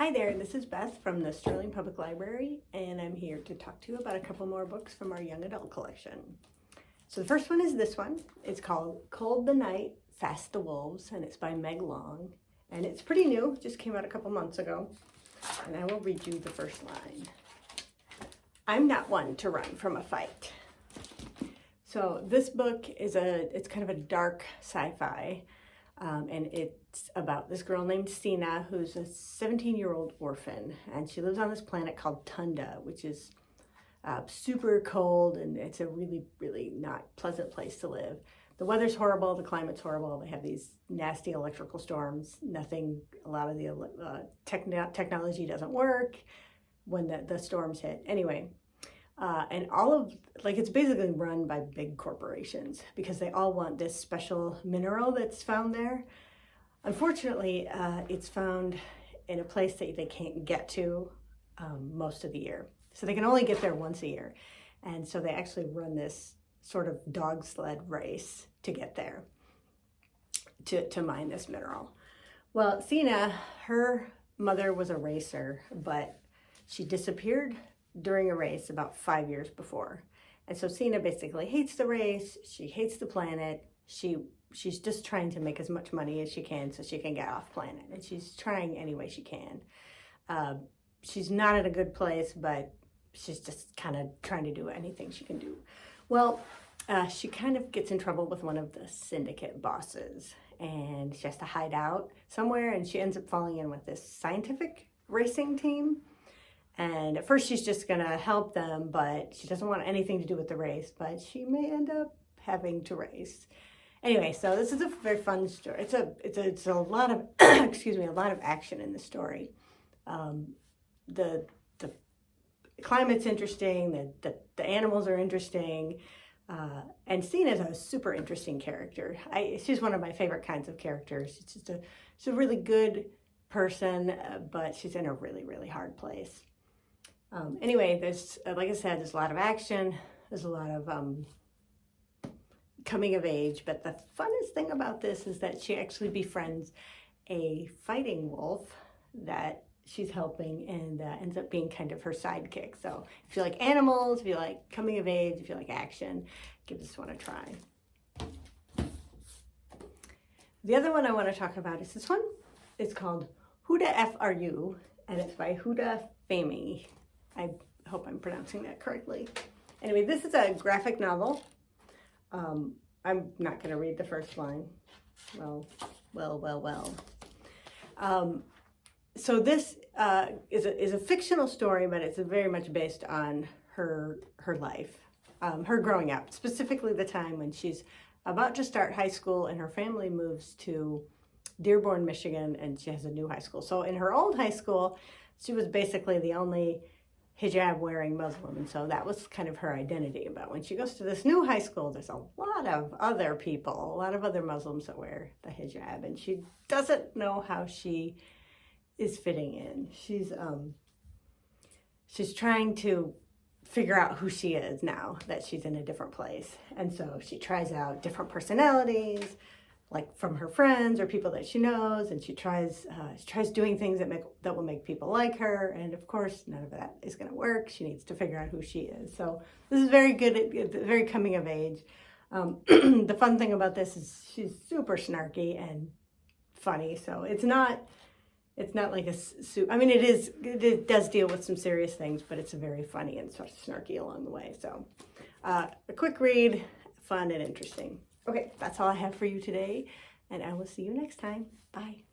Hi there, this is Beth from the Sterling Public Library, and I'm here to talk to you about a couple more books from our young adult collection. So the first one is this one. It's called Cold the Night, Fast the Wolves, and it's by Meg Long. And it's pretty new, just came out a couple months ago. And I will read you the first line. I'm not one to run from a fight. So this book is it's kind of a dark sci-fi. And it's about this girl named Sina, who's a 17-year-old orphan, and she lives on this planet called Tunda, which is super cold, and it's a really, really not pleasant place to live. The weather's horrible, the climate's horrible, they have these nasty electrical storms, a lot of the technology doesn't work when the storms hit. Anyway, and it's basically run by big corporations because they all want this special mineral that's found there. Unfortunately, it's found in a place that they can't get to most of the year. So they can only get there once a year. And so they actually run this sort of dog sled race to get there, to mine this mineral. Well, Sina, her mother was a racer, but she disappeared during a race about 5 years before. And so Sina basically hates the race, she hates the planet, she's just trying to make as much money as she can so she can get off planet, and she's trying any way she can. She's not in a good place, but she's just kind of trying to do anything she can do. Well, she kind of gets in trouble with one of the syndicate bosses, and she has to hide out somewhere, and she ends up falling in with this scientific racing team. And at first she's just gonna help them, but she doesn't want anything to do with the race, but she may end up having to race. Anyway, so this is a very fun story. It's a lot of, excuse me, a lot of action in the story. The climate's interesting, the animals are interesting, and Sina's a super interesting character. She's one of my favorite kinds of characters. She's a really good person, but she's in a really, really hard place. Anyway, there's, like I said, there's a lot of action, there's a lot of coming of age, but the funnest thing about this is that she actually befriends a fighting wolf that she's helping, and ends up being kind of her sidekick. So if you like animals, if you like coming of age, if you like action, give this one a try. The other one I want to talk about is this one. It's called Huda F.R.U., and it's by Huda, Fahmy. I hope I'm pronouncing that correctly. Anyway, this is a graphic novel. I'm not going to read the first line. Well. So this is a fictional story, but it's very much based on her life, her growing up, specifically the time when she's about to start high school and her family moves to Dearborn, Michigan, and she has a new high school. So in her old high school, she was basically the only hijab-wearing Muslim, and so that was kind of her identity. But when she goes to this new high school, there's a lot of other people, a lot of other Muslims that wear the hijab, and she doesn't know how she is fitting in. She's trying to figure out who she is now that she's in a different place, and so she tries out different personalities, like from her friends or people that she knows, and she tries doing things that will make people like her, and of course none of that is going to work. She needs to figure out who she is. So this is very good, very coming of age. The fun thing about this is she's super snarky and funny. So it's not like I mean, it does deal with some serious things, but it's very funny and sort of snarky along the way. So a quick read, fun and interesting. Okay, that's all I have for you today, and I will see you next time. Bye.